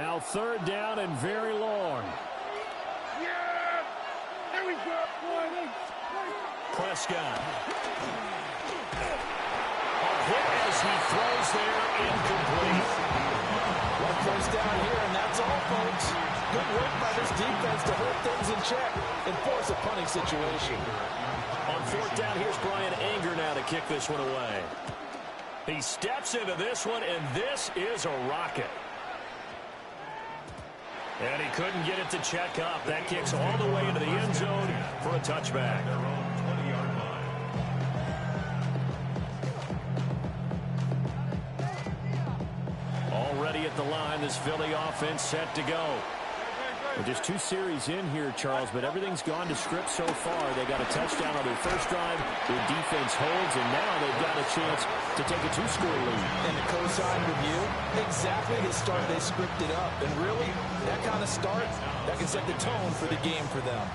Now third down and very long. Yeah! There we go! Prescott. A hit as he throws there, incomplete. One first down here, and that's all, folks. Good work by this defense to hold things in check and force a punting situation. On fourth down, here's Bryan Anger now to kick this one away. He steps into this one, and this is a rocket. And he couldn't get it to check up. That kicks all the way into the end zone for a touchback. Already at the line, this Philly offense set to go. Well, just 2 series in here, Charles, but everything's gone to script so far. They got a touchdown on their first drive. Their defense holds, and now they've got a chance to take a 2-score lead. And the co-sign with you, exactly the start they scripted up. And really, that kind of start, that can set the tone for the game for them.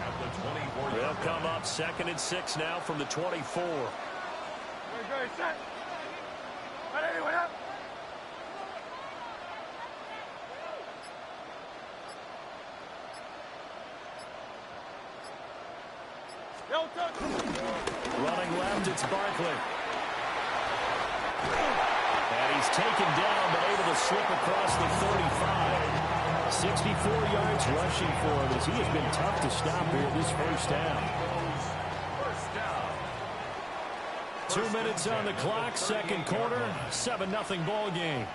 They'll come up 2nd and 6 now from the 24. Very set. Anyway, up. Running left, it's Barkley. And he's taken down, but able to slip across the 35. 64 yards rushing for him as he has been tough to stop here this first down. 2 minutes on the clock, second quarter, 7-0 ball game.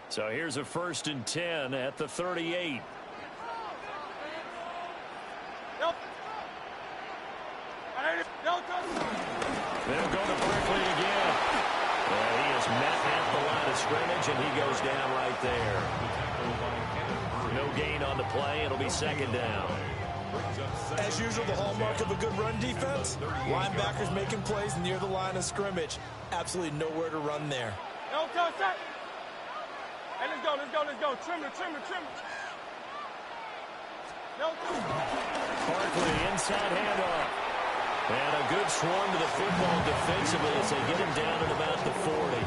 So here's a 1st and 10 at the 38. They'll go to Barkley again. He is met at the line of scrimmage, and he goes down right there. No gain on the play. It'll be 2nd down. As usual, the hallmark of a good run defense, linebackers making plays near the line of scrimmage. Absolutely nowhere to run there. Hey, let's go. Trim it. Barkley, inside handoff. And a good swarm to the football defensively as they get him down at about the 40.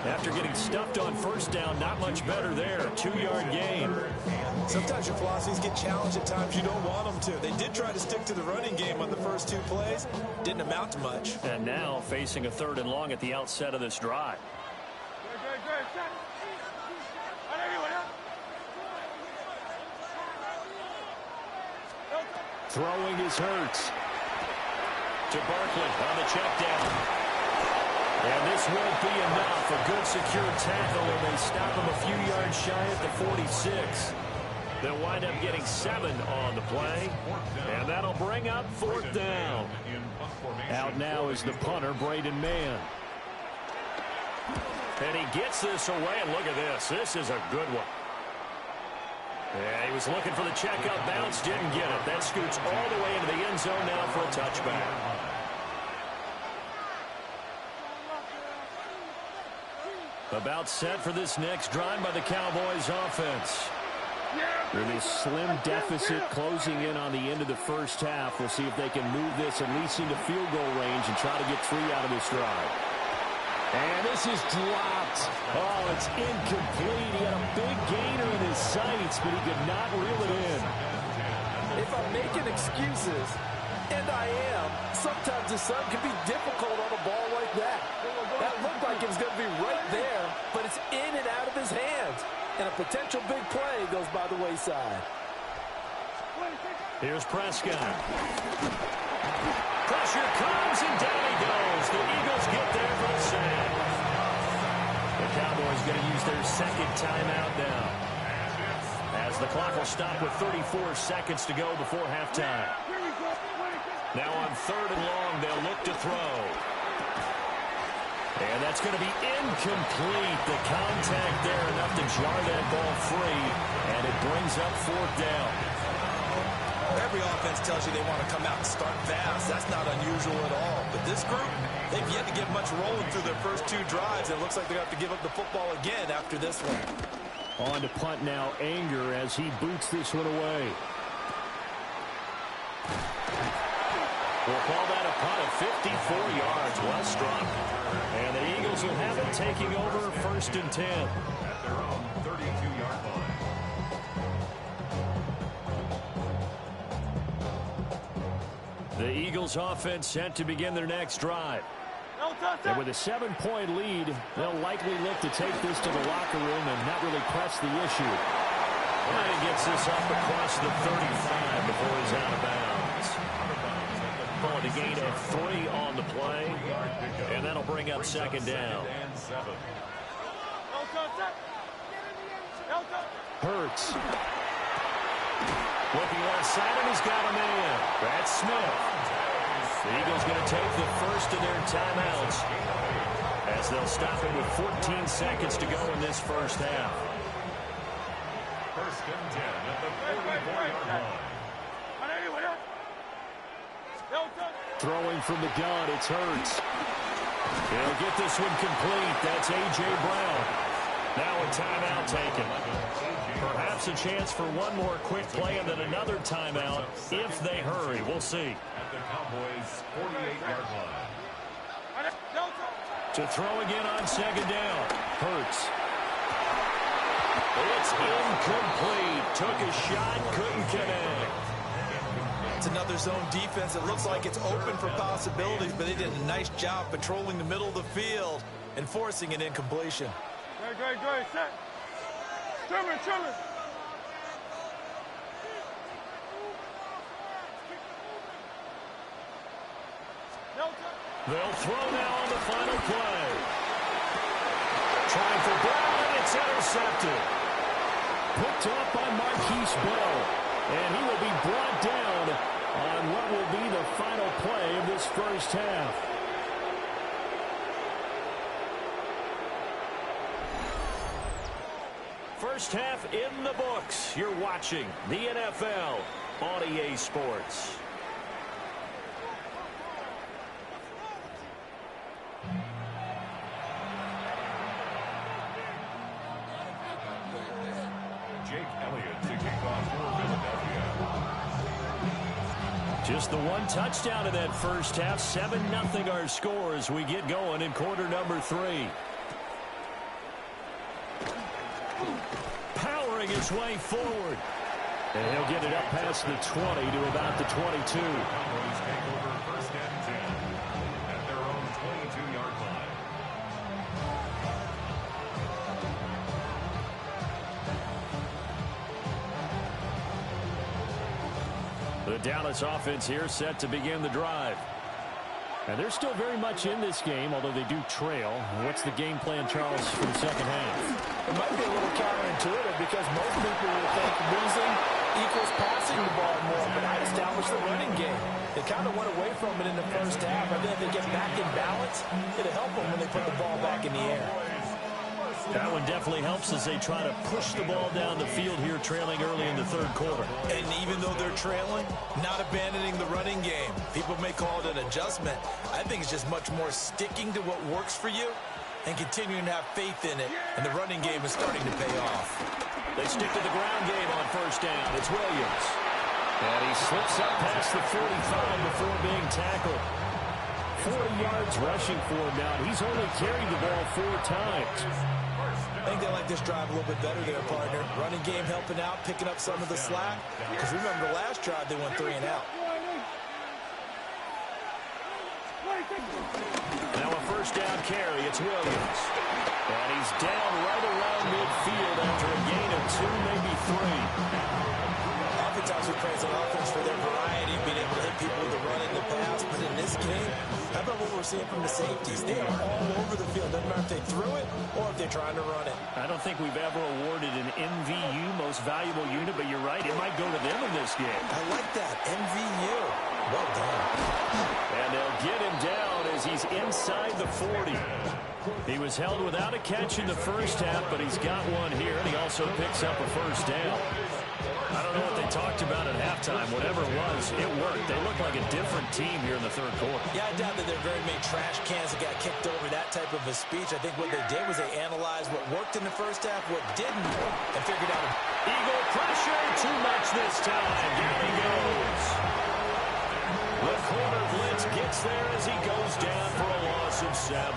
After getting stuffed on first down, not much better there. 2-yard gain. Sometimes your philosophies get challenged at times you don't want them to. They did try to stick to the running game on the first 2 plays. Didn't amount to much. And now facing a 3rd and long at the outset of this drive. Throwing is Hurts. To Barkley on the check down. And this won't be enough. A good secure tackle, and they stop him a few yards shy at the 46. They'll wind up getting 7 on the play. And that'll bring up 4th down. Out now is the punter, Braden Mann. And he gets this away, and look at this. This is a good one. Yeah, he was looking for the checkup bounce, didn't get it. That scoots all the way into the end zone now for a touchback. About set for this next drive by the Cowboys offense. With this slim deficit closing in on the end of the first half, we'll see if they can move this at least into field goal range and try to get 3 out of this drive. And this is dropped. Oh, it's incomplete. He had a big gainer in his sights, but he could not reel it in. If I'm making excuses, and I am, sometimes the sun can be difficult on a ball like that. That looked like it was going to be right there, but it's in and out of his hands. And a potential big play goes by the wayside. Here's Prescott. Pressure comes, and down he goes. The Eagles get there for the sack. The Cowboys going to use their 2nd timeout now, as the clock will stop with 34 seconds to go before halftime. Now on 3rd and long, they'll look to throw. And that's going to be incomplete. The contact there enough to jar that ball free, and it brings up 4th down. Every offense tells you they want to come out and start fast. That's not unusual at all. But this group, they've yet to get much rolling through their first 2 drives. And it looks like they're going to have to give up the football again after this one. On to punt now, Anger, as he boots this one away. We'll call that a punt of 54 yards. Well struck. And the Eagles will have it, taking over 1st and 10. At their own 32-yard line. The Eagles offense set to begin their next drive. And with a 7-point lead, they'll likely look to take this to the locker room and not really press the issue. And he gets this up across the 35 before he's out of bounds. Calling a gain of 3 on the play, and that'll bring up 2nd down. Hurts. Looking left side, and he's got him in. That's Smith. The Eagles going to take the first of their timeouts as they'll stop it with 14 seconds to go in this first half. 1st and 10 at the 44-yard line. Throwing from the gun, it's Hurts. He'll get this one complete. That's A.J. Brown. Now a timeout taken. Perhaps a chance for one more quick play and then another timeout if they hurry. We'll see. At the Cowboys' 48-yard line. To throw again on 2nd down. Hurts. It's incomplete. Took a shot, couldn't connect. It's another zone defense. It looks like it's open for possibilities, but they did a nice job patrolling the middle of the field and forcing an incompletion. Great. Set. Trimmer. They'll throw now on the final play. Trying for Brown, and it's intercepted. Picked up by Marquise Bell, and he will be brought down on what will be the final play of this first half. First half in the books. You're watching the NFL on EA Sports. Jake Elliott to kick off for Philadelphia. Just the one touchdown in that first half. 7-0 our score as we get going in quarter number 3. Powering his way forward. And he'll get it up past the 20 to about the 22. Cowboys take over 1st and 10 at their own 22-yard line. The Dallas offense here set to begin the drive. And they're still very much in this game, although they do trail. What's the game plan, Charles, for the second half? It might be a little counterintuitive because most people will think losing equals passing the ball more, but I established the running game. They kind of went away from it in the first half. I think if they get back in balance, it'll help them when they put the ball back in the air. That one definitely helps as they try to push the ball down the field here, trailing early in the third quarter. And even though they're trailing, not abandoning the running game. People may call it an adjustment. I think it's just much more sticking to what works for you and continuing to have faith in it. And the running game is starting to pay off. They stick to the ground game on first down. It's Williams. And he slips up past the 45 before being tackled. 40 yards rushing for him now. He's only carried the ball 4 times. I think they like this drive a little bit better there, partner. Running game helping out, picking up some of the slack. Because remember, the last drive, they went 3 and out. Now a first down carry. It's Williams. And he's down right around midfield after a gain of 2, maybe 3. Oftentimes we praise an offense for their variety, being able to hit people with the run and the pass. But in this game, how about what we're seeing from the safeties? They are all over the field. Doesn't matter if they threw it or if they're trying to run it. I don't think we've ever awarded an MVU, most valuable unit, but you're right. It might go to them in this game. I like that. MVU. Well done. And they'll get him down as he's inside the 40. He was held without a catch in the first half, but he's got one here, and he also picks up a first down. I don't know what they talked about at halftime. Whatever it was, it worked. They look like a different team here in the third quarter. Yeah, I doubt that there are very many trash cans that got kicked over, that type of a speech. I think what they did was they analyzed what worked in the first half, what didn't, and figured out. Eagle pressure, too much this time. Down he goes. The quarter hits there as he goes down for a loss of 7.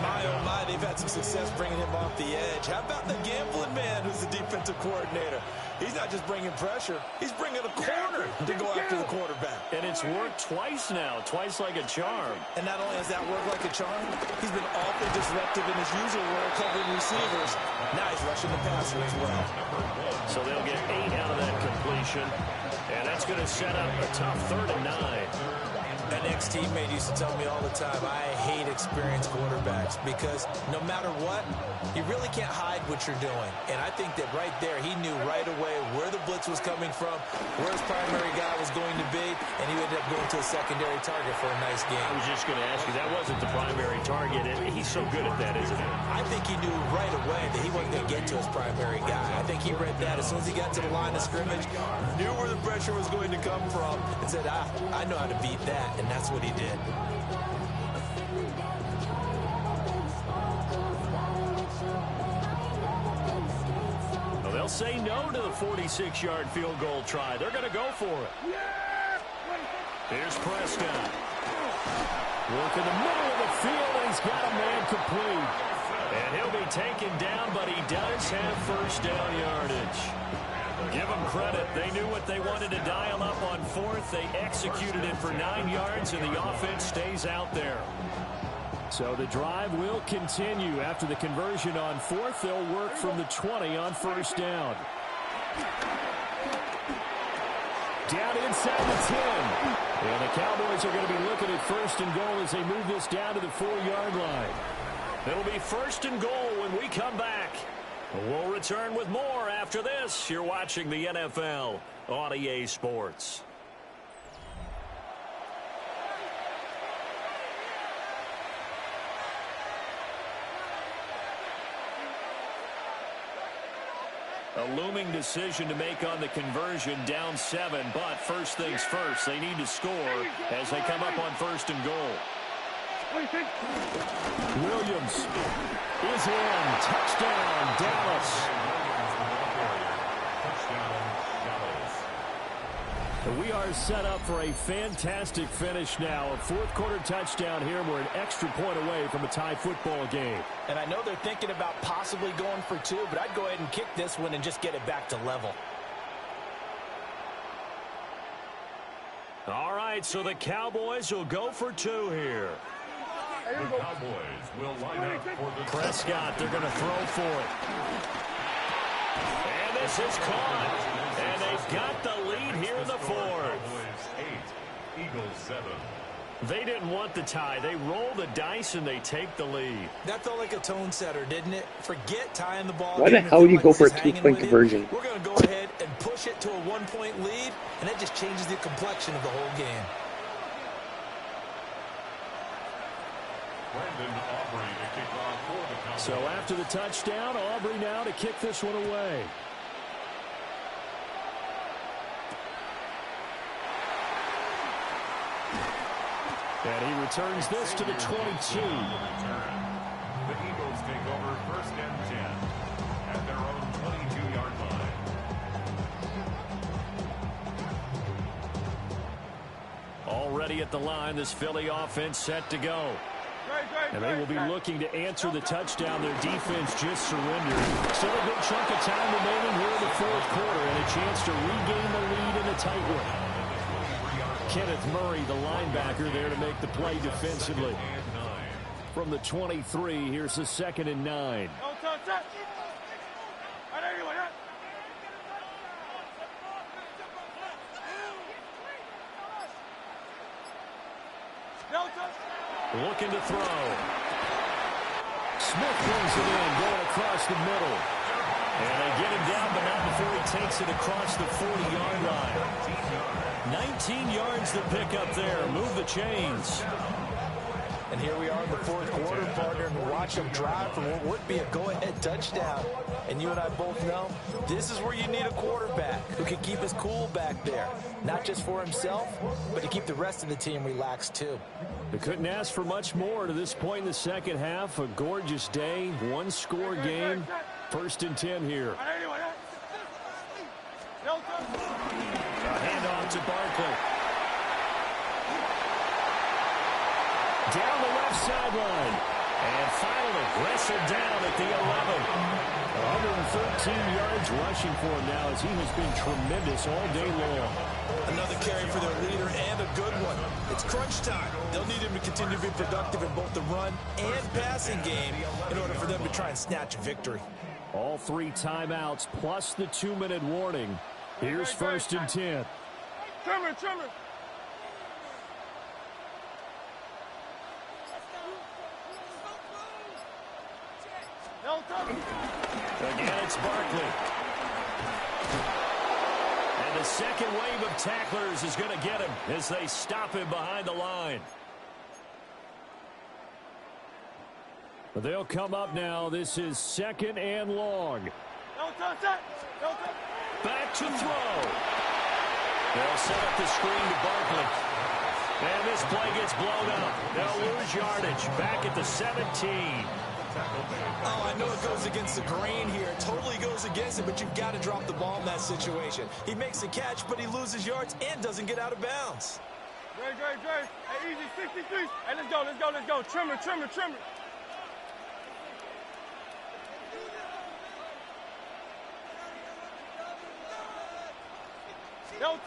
My, oh my, they've had some success bringing him off the edge. How about the gambling man who's the defensive coordinator? He's not just bringing pressure, he's bringing a corner to go after the quarterback. And it's worked twice now, twice like a charm. And not only has that worked like a charm, he's been awfully disruptive in his usual role covering receivers. Now he's rushing the passer as well. So they'll get 8 out of that completion. And that's going to set up a tough 3rd and 9. An ex-teammate used to tell me all the time, I hate experienced quarterbacks because no matter what, you really can't hide what you're doing. And I think that right there, he knew right away where the blitz was coming from, where his primary guy was going to be, and he ended up going to a secondary target for a nice game. I was just going to ask you, that wasn't the primary target. He's so good at that, isn't he? I think he knew right away that he wasn't going to get to his primary guy. I think he read that as soon as he got to the line of scrimmage, knew where the pressure was going to come from, and said, I know how to beat that. And that's what he did. Well, they'll say no to the 46-yard field goal try. They're going to go for it. Here's Prescott. Work in the middle of the field, and he's got a man complete. And he'll be taken down, but he does have first down yardage. Give them credit. They knew what they wanted to dial up on 4th. They executed it for 9 yards, and the offense stays out there. So the drive will continue. After the conversion on 4th, they'll work from the 20 on first down. Down inside the 10. And the Cowboys are going to be looking at first and goal as they move this down to the 4-yard line. It'll be first and goal when we come back. We'll return with more after this. You're watching the NFL on EA Sports. A looming decision to make on the conversion, down 7. But first things first, they need to score as they come up on first and goal. Williams is in. Touchdown, Dallas. We are set up for a fantastic finish now. A fourth-quarter touchdown here. We're an extra point away from a tie football game. And I know they're thinking about possibly going for 2, but I'd go ahead and kick this one and just get it back to level. All right, so the Cowboys will go for 2 here. The Cowboys will line up for the Prescott, they're going to throw for it. And this is caught. And they've got the lead here in the 4th. Cowboys 8, Eagles 7. They didn't want the tie. They roll the dice and they take the lead. That felt like a tone setter, didn't it? Forget tying the ball. Why the hell would you go for a 2-point conversion? We're going to go ahead and push it to a 1-point lead, and that just changes the complexion of the whole game. Brandon Aubrey to kick off for the Cowboys. So after the touchdown, Aubrey now to kick this one away. And he returns this to the 22. The Eagles take over first and 10 at their own 22-yard line. Already at the line, this Philly offense set to go. And they will be looking to answer the touchdown. Their defense just surrendered. Still a good chunk of time remaining here in the 4th quarter and a chance to regain the lead in a tight one. Kenneth Murray, the linebacker, there to make the play defensively. From the 23, here's the 2nd and 9. Looking to throw. Smith brings it in, going across the middle. And they get him down, but not before he takes it across the 40-yard line. 19 yards to pick up there. Move the chains. And here we are in the 4th quarter, partner, and watch them drive for what would be a go-ahead touchdown. And you and I both know this is where you need a quarterback who can keep his cool back there. Not just for himself, but to keep the rest of the team relaxed too. They couldn't ask for much more to this point in the second half. A gorgeous day, one-score game. 1st and 10 here. A handoff to Barkley. down the left sideline. And finally wrestled down at the 11. 113 yards rushing for him now as he has been tremendous all day long. Another carry for their leader and a good one. It's crunch time. They'll need him to continue to be productive in both the run and passing game in order for them to try and snatch a victory. All 3 timeouts plus the 2-minute warning. Here's 1st and 10. Trimmer. Again, it's Barkley. And the second wave of tacklers is going to get him as they stop him behind the line. But they'll come up now. This is 2nd and long. Back to throw. They'll set up the screen to Barkley. And this play gets blown up. They'll lose yardage. Back at the 17. Oh, I know it goes against the grain here. It totally goes against it, but you've got to drop the ball in that situation. He makes a catch, but he loses yards and doesn't get out of bounds. Great. Hey, easy, 63. Hey, let's go. Trimmer. On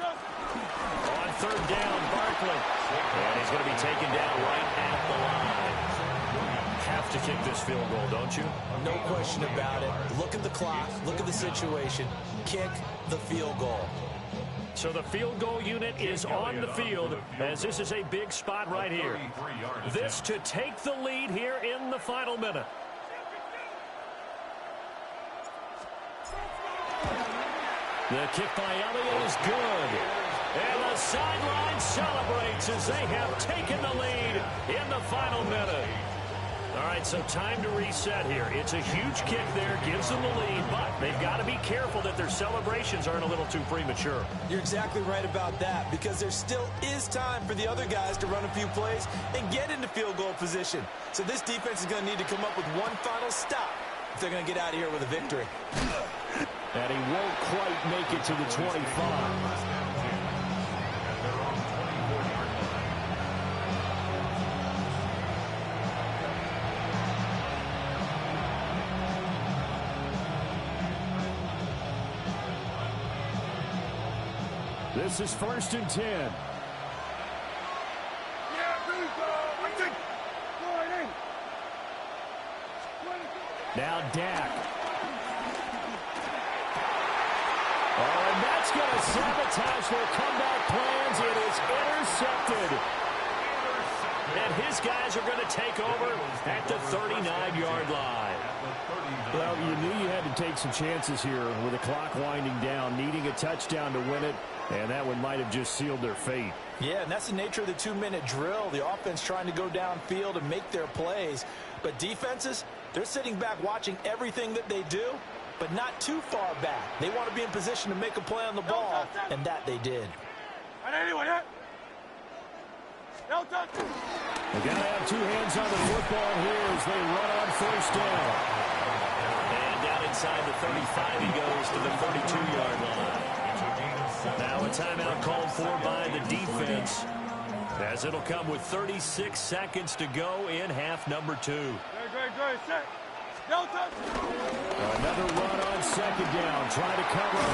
3rd down, Barkley. And he's going to be taken down right at the line. Have to kick this field goal, don't you? No question about it. Look at the clock. Look at the situation. Kick the field goal. So the field goal unit is on the field as this is a big spot right here. This to take the lead here in the final minute. The kick by Elliott is good. And the sideline celebrates as they have taken the lead in the final minute. All right, so time to reset here. It's a huge kick there, gives them the lead, but they've got to be careful that their celebrations aren't a little too premature. You're exactly right about that, because there still is time for the other guys to run a few plays and get into field goal position. So this defense is going to need to come up with one final stop if they're going to get out of here with a victory. And he won't quite make it to the 25. This is 1st and 10. Yeah, Now Dak. Oh, and that's going to sabotage their comeback plans. It is intercepted. And his guys are going to take over at the 39-yard line. Well, you knew you had to take some chances here with the clock winding down, needing a touchdown to win it, and that one might have just sealed their fate. Yeah, and that's the nature of the 2-minute drill. The offense trying to go downfield and make their plays. But defenses, they're sitting back watching everything that they do, but not too far back. They want to be in position to make a play on the ball, and that they did. They got to have two hands on the football here as they run on 1st down. And down inside the 35, he goes to the 32-yard line. Now a timeout called for by the defense, as it'll come with 36 seconds to go in half number 2. Great. Set. Another run on 2nd down. Try to cover.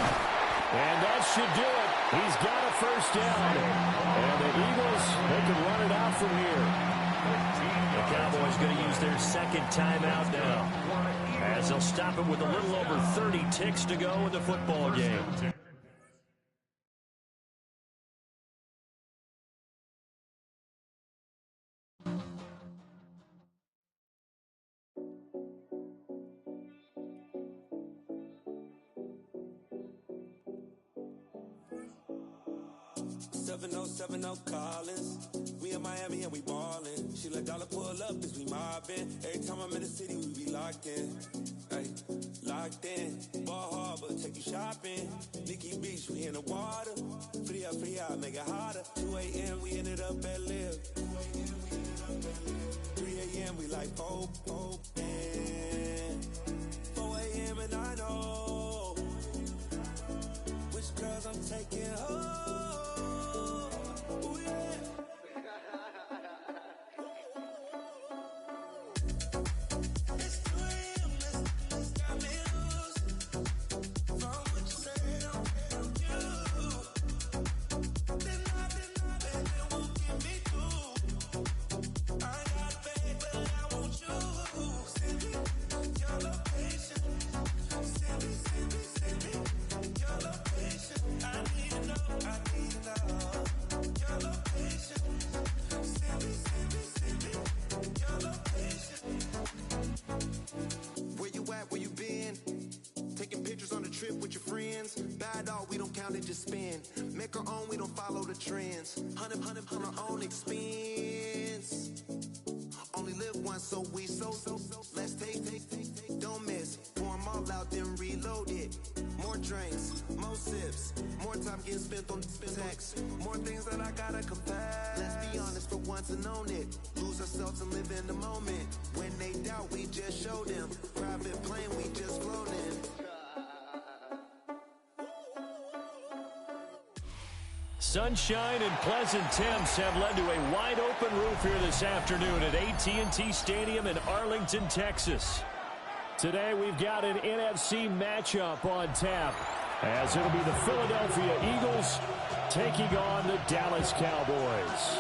And that should do it. He's got a 1st down. And the Eagles, they can run it out from here. The Cowboys going to use their 2nd timeout now, as they'll stop it with a little over 30 ticks to go in the football game. Collins. We in Miami and we ballin'. She let dollar pull up as we mobbin'. Every time I'm in the city, we be locked in. Ay, locked in. Ball Harbor, take you shopping. Nikki Beach, we in the water. Free up, make it hotter. 2 a.m. we ended up at Live. 3 a.m. we like Pope. And 4 a.m. and I know which girls I'm taking home. Ooh, yeah. knowledge is spin. Make our own, we don't follow the trends. 100 on our own expense. Only live once, so let's take. Don't miss. Pour 'em all out, then reload it. More drinks, more sips. More time getting spent on text. More things that I gotta confess. Let's be honest for once and own it. Lose ourselves and live in the moment. When they doubt, we just show them. Private plane, we just float in. Sunshine and pleasant temps have led to a wide-open roof here this afternoon at AT&T Stadium in Arlington, Texas. Today we've got an NFC matchup on tap, as it'll be the Philadelphia Eagles taking on the Dallas Cowboys.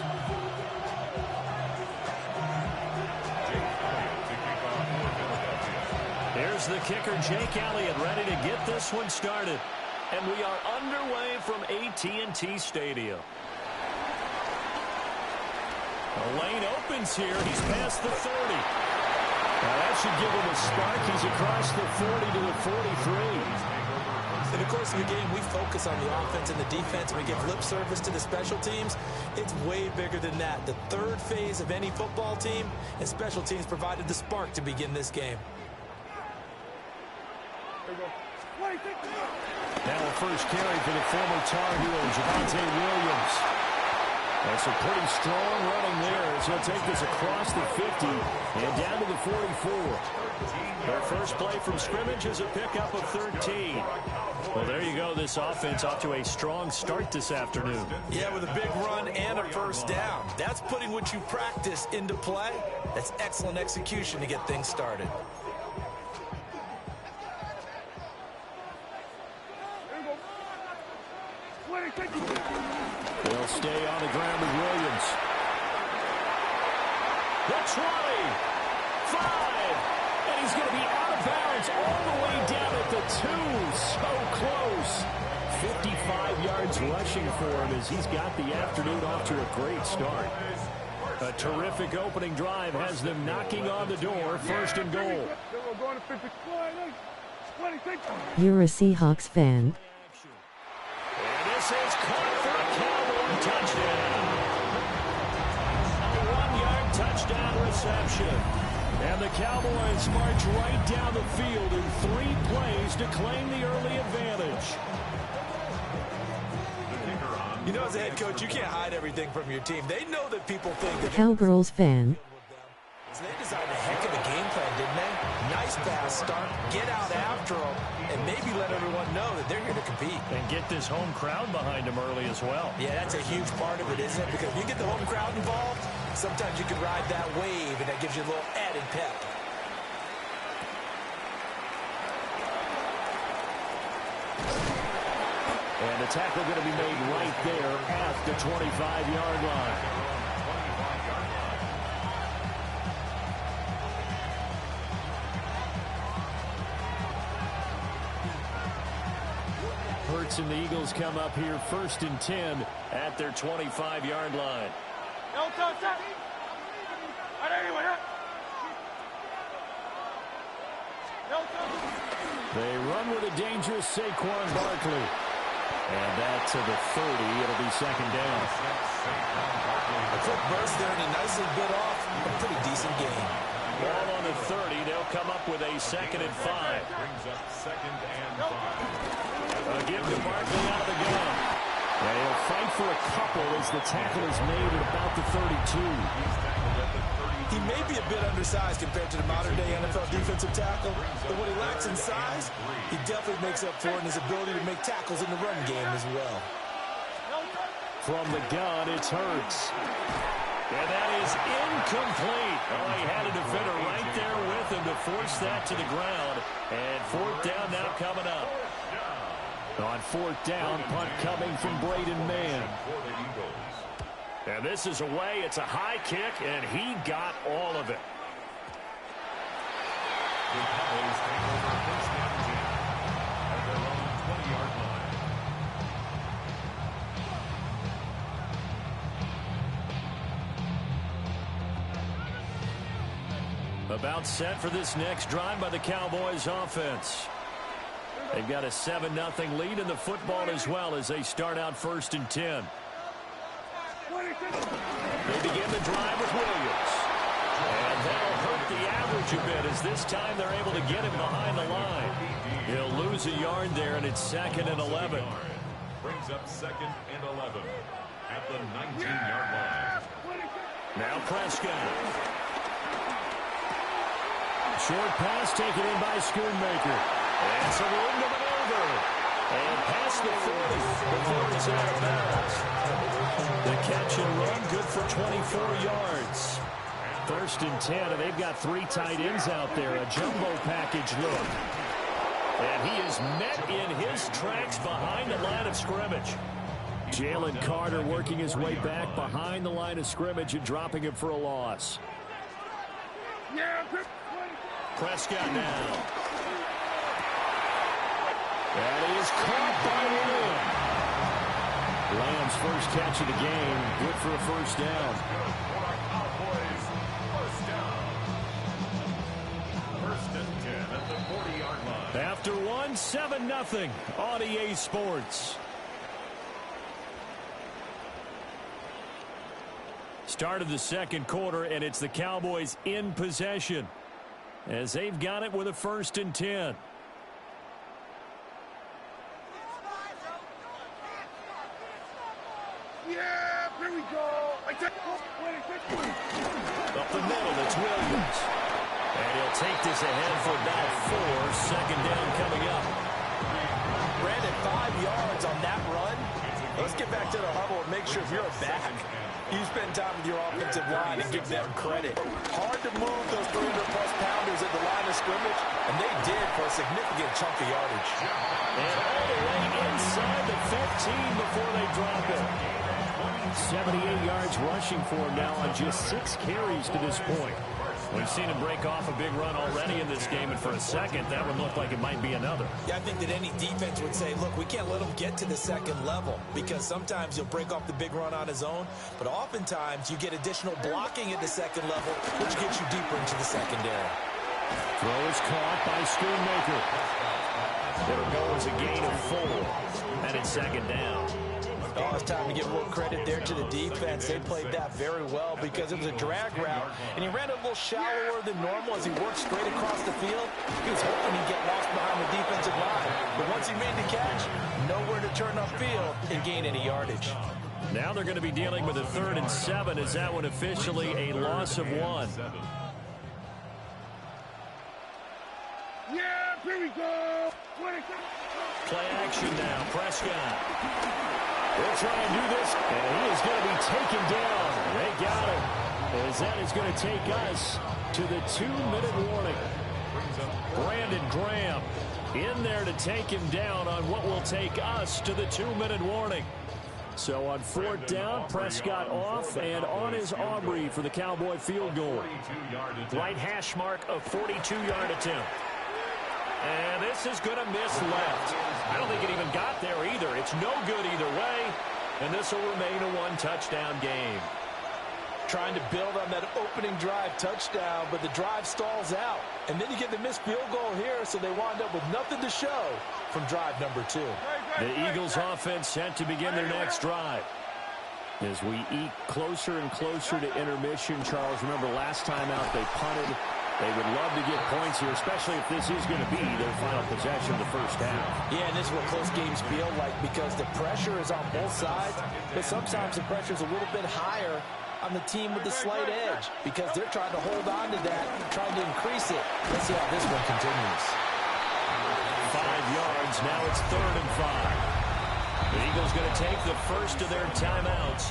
Here's the kicker, Jake Elliott, ready to get this one started. And we are underway from AT&T Stadium. The lane opens here. He's past the 30. Now that should give him a spark. He's across the 40 to the 43. In the course of the game, we focus on the offense and the defense, and we give lip service to the special teams. It's way bigger than that. The third phase of any football team, and special teams provided the spark to begin this game. Now a first carry for the former Tar Heel, Javonte Williams. That's a pretty strong running there as he'll take this across the 50 and down to the 44. Their first play from scrimmage is a pickup of 13. Well, there you go. This offense off to a strong start this afternoon. Yeah, with a big run and a first down. That's putting what you practice into play. That's excellent execution to get things started. They'll stay on the ground with Williams. The 20, 5, and he's going to be out of bounds all the way down at the 2. So close. 55 yards rushing for him as he's got the afternoon off to a great start. A terrific opening drive has them knocking on the door, first and goal. You're a Seahawks fan. This is caught for a Cowboy touchdown. A 1-yard touchdown reception. And the Cowboys march right down the field in 3 plays to claim the early advantage. You know, as a head coach, you can't hide everything from your team. They know that people think that... Cowgirls fan. They designed a heck of a game plan, didn't they? Nice fast start, get out after them, and maybe let everyone know that they're here to compete. And get this home crowd behind them early as well. Yeah, that's a huge part of it, isn't it? Because if you get the home crowd involved, sometimes you can ride that wave, and that gives you a little added pep. And the tackle going to be made right there at the 25-yard line. Hurts and the Eagles come up here first and 10 at their 25-yard line. They run with a dangerous Saquon Barkley. And that to the 30. It'll be second down. A quick burst there, and he nicely bit off a pretty decent gain. Ball on the 30. They'll come up with a second and 5. Brings up second and 5. A give to Barkley out of the gun. And he'll fight for a couple as the tackle is made at about the 32. He may be a bit undersized compared to the modern-day NFL defensive tackle, but what he lacks in size, he definitely makes up for it in his ability to make tackles in the run game as well. From the gun, it's Hurts. And that is incomplete. Oh, he had a defender right there with him to force that to the ground. And fourth down now coming up. On fourth down, punt coming from Braden Mann. And this is away. It's a high kick, and he got all of it. The Cowboys take over first down 10 at their own 20-yard line. About set for this next drive by the Cowboys offense. They've got a 7-0 lead in the football as well as they start out 1st and 10. They begin the drive with Williams. And that'll hurt the average a bit as this time they're able to get him behind the line. He'll lose a yard there, and it's 2nd and 11. Brings up 2nd and 11 at the 19-yard line. Now Prescott. Short pass taken in by Schoonmaker. And some room to maneuver. And past the 40 before it's out of bounds. The catch and run good for 24 yards. 1st and 10, and they've got 3 tight ends out there. A jumbo package look. And he is met in his tracks behind the line of scrimmage. Jalen Carter working his way back behind the line of scrimmage and dropping him for a loss. Prescott now. That is caught by Lamb. Lamb's first catch of the game, good for a 1st down. After one, 7-0 on EA Sports. Start of the 2nd quarter, and it's the Cowboys in possession as they've got it with a 1st and 10. Yeah, here we go. Up the middle, it's Williams. And he'll take this ahead for about 4. 2nd down coming up. Brandon, 5 yards on that run. Let's get back to the huddle and make sure if you're a back, you spend time with your offensive line and give them credit. Hard to move those 300-plus pounders at the line of scrimmage, and they did for a significant chunk of yardage. And all the way inside the 15 before they drop it. 78 yards rushing for him now on just 6 carries to this point. We've seen him break off a big run already in this game, and for a second, that would look like it might be another. Yeah, I think that any defense would say, look, we can't let him get to the 2nd level because sometimes he'll break off the big run on his own, but oftentimes you get additional blocking at the 2nd level, which gets you deeper into the secondary. Throw is caught by Schoonmaker. It'll go as a gain of 4, and it's 2nd down. Oh, it's time to give a little credit there to the defense. They played that very well because it was a drag route, and he ran a little shallower than normal as he worked straight across the field. He was hoping he'd get lost behind the defensive line, but once he made the catch, nowhere to turn upfield and gain any yardage. Now they're going to be dealing with a 3rd and 7. Is that one officially a loss of 1? Yeah, here we go. Play action now. Prescott. They'll try and do this, and he is going to be taken down. They got him, as that is going to take us to the 2-minute warning. Brandon Graham in there to take him down on what will take us to the 2-minute warning. So on 4th down, Prescott off, and on is Aubrey for the Cowboy field goal. Right hash mark of 42-yard attempt. And this is going to miss left. I don't think it even got there either. It's no good either way. And this will remain a 1-touchdown game. Trying to build on that opening drive touchdown, but the drive stalls out. And then you get the missed field goal here, so they wind up with nothing to show from drive number 2. The Eagles offense set to begin their next drive. As we eke closer and closer to intermission, Charles, remember last time out they punted. They would love to get points here, especially if this is going to be their final possession of the 1st half. Yeah, and this is what close games feel like because the pressure is on both sides, but sometimes the pressure is a little bit higher on the team with the slight edge because they're trying to hold on to that, trying to increase it. Let's see how this one continues. 5 yards, now it's 3rd and 5. The Eagles going to take the first of their timeouts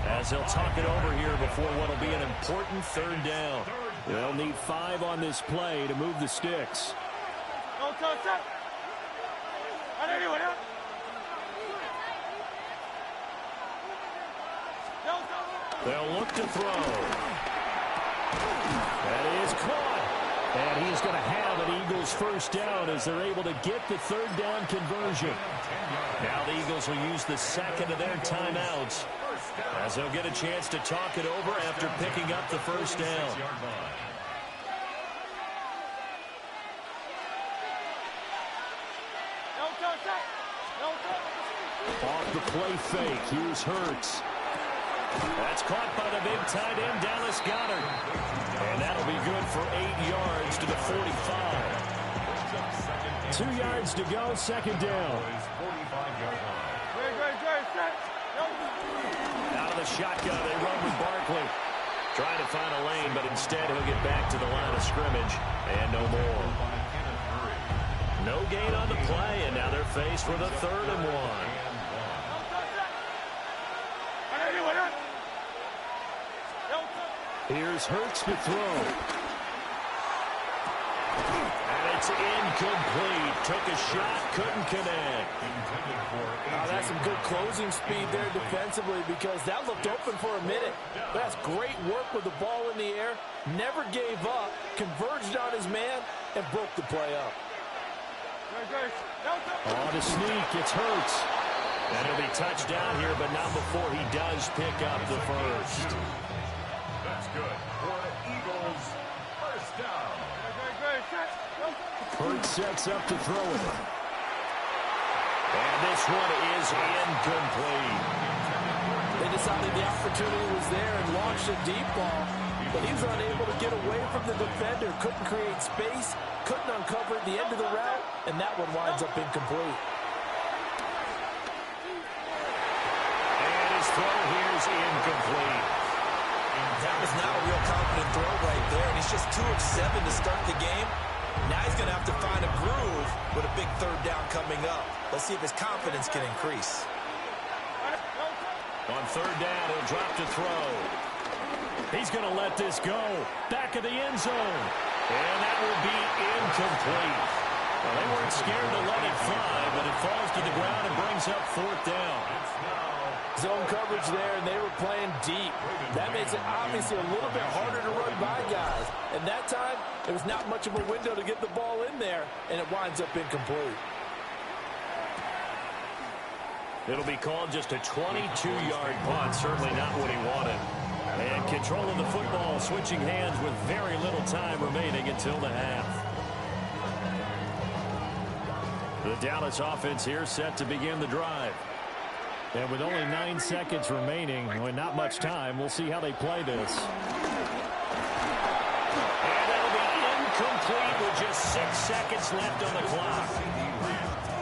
as they'll talk it over here before what will be an important 3rd down. They'll need 5 on this play to move the sticks. They'll look to throw. That is caught. And he's going to have an Eagles 1st down as they're able to get the 3rd down conversion. Now the Eagles will use the 2nd of their timeouts as they'll get a chance to talk it over after picking up the 1st down. Off the play fake. Here's Hurts. That's caught by the big tight end, Dallas Goedert. And that'll be good for 8 yards to the 45. 2 yards to go, second down. Out of the shotgun, they run with Barkley. Trying to find a lane, but instead he'll get back to the line of scrimmage. And no more. No gain on the play, and now they're faced with a 3rd and 1. Here's Hurts to throw. And it's incomplete. Took a shot, couldn't connect. That's some good closing speed there defensively because that looked open for a minute. That's great work with the ball in the air. Never gave up, converged on his man, and broke the play up. On to sneak, it's Hurts. And he'll be touched down here, but not before he does pick up the first. That's good for the Eagles. First down. Hurts sets up to throw it. And this one is incomplete. They decided the opportunity was there and launched a deep ball, but he was unable to get away from the defender, couldn't create space, couldn't uncover at the end of the route, and that one winds up incomplete. And his throw here is incomplete. That was not a real confident throw right there, and he's just 2 of 7 to start the game. Now he's going to have to find a groove with a big 3rd down coming up. Let's see if his confidence can increase. On 3rd down, he'll drop to throw. He's going to let this go. Back of the end zone. And that will be incomplete. Well, they weren't scared to let it fly, but it falls to the ground and brings up 4th down. Zone coverage there, and they were playing deep. That makes it obviously a little bit harder to run by guys. And that time, there was not much of a window to get the ball in there, and it winds up incomplete. It'll be called just a 22-yard punt. Certainly not what he wanted. And control of the football, switching hands with very little time remaining until the half. The Dallas offense here set to begin the drive. And with only 9 seconds remaining, with not much time, we'll see how they play this. And that'll be incomplete with just 6 seconds left on the clock.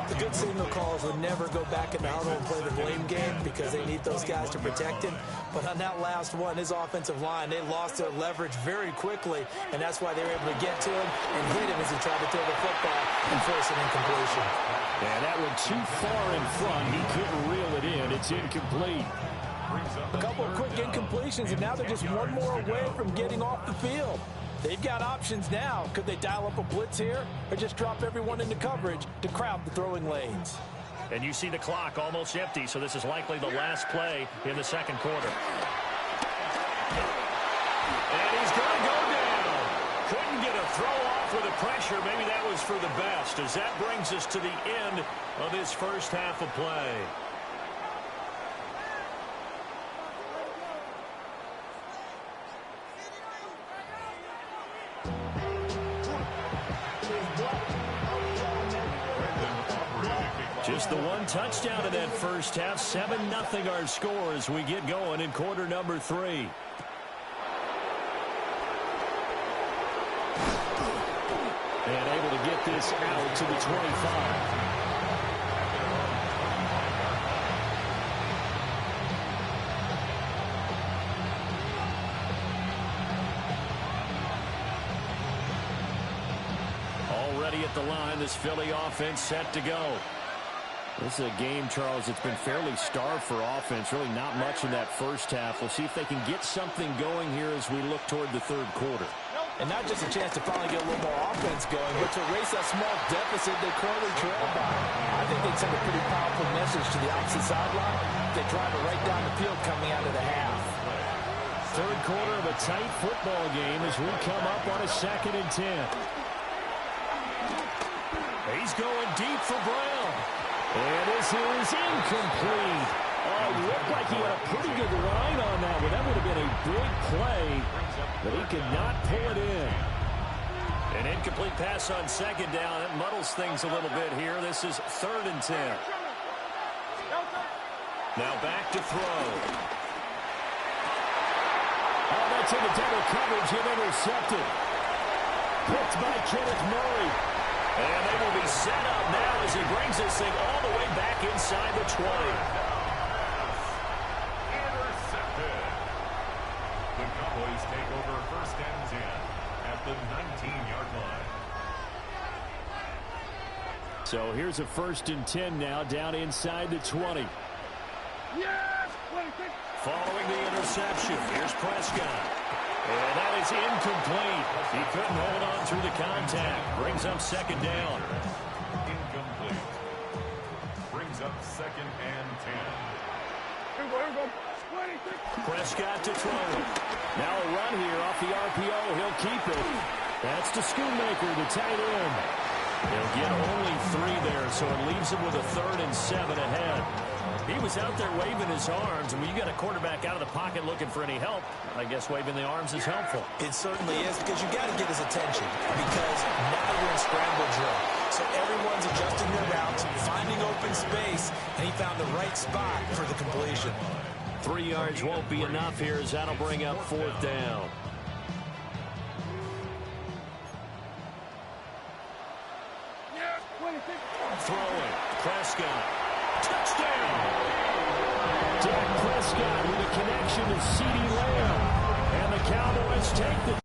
The good signal calls would never go back in the huddle and play the blame game because they need those guys to protect him. But on that last one, his offensive line, they lost their leverage very quickly, and that's why they were able to get to him and hit him as he tried to throw the football and force an incompletion. And that one too far in front. He couldn't reel it in. It's incomplete. A couple of quick incompletions, and now they're just one more away from getting off the field. They've got options now. Could they dial up a blitz here or just drop everyone into coverage to crowd the throwing lanes? And you see the clock almost empty, so this is likely the last play in the second quarter. And he's going to go down. Couldn't get a throw off with the pressure. Maybe that was for the best, as that brings us to the end of this first half of play. Just the one touchdown in that first half. 7-0 our score as we get going in quarter number 3. And able to get this out to the 25. Already at the line, this Philly offense set to go. This is a game, Charles, it's been fairly starved for offense. Really not much in that first half. We'll see if they can get something going here as we look toward the third quarter. And not just a chance to finally get a little more offense going, but to erase that small deficit they currently trail by. I think they'd send a pretty powerful message to the opposite sideline. They drive it right down the field coming out of the half. Third quarter of a tight football game as we come up on a 2nd and 10. He's going deep for Brown. And this is incomplete. Oh, it looked like he had a pretty good line on that one. That would have been a big play, but he could not pull it in. An incomplete pass on second down. It muddles things a little bit here. This is 3rd and 10. Now back to throw. Oh, that's into double coverage and intercepted. Picked by Kenneth Murray. And they will be set up now as he brings this thing all the way back inside the 20. Intercepted. The Cowboys take over 1st and 10 at the 19-yard line. So here's a 1st and 10 now down inside the 20. Yes! Following the interception, here's Prescott. And that is incomplete. He couldn't hold on through the contact. Brings up 2nd down. Incomplete. Brings up 2nd and 10. Here we go. Prescott to throw it. Now a run here off the RPO. He'll keep it. That's to Schoonmaker, the tight end. He'll get only 3 there, so it leaves him with a 3rd and 7 ahead. He was out there waving his arms, and when you got a quarterback out of the pocket looking for any help, I guess waving the arms is helpful. It certainly is, because you got to get his attention, because now you're in scramble drill. So everyone's adjusting their routes, finding open space, and he found the right spot for the completion. 3 yards won't be enough here as that'll bring up 4th down. Throwing. Prescott. Touchdown! Dak Prescott with a connection to CeeDee Lamb. And the Cowboys take the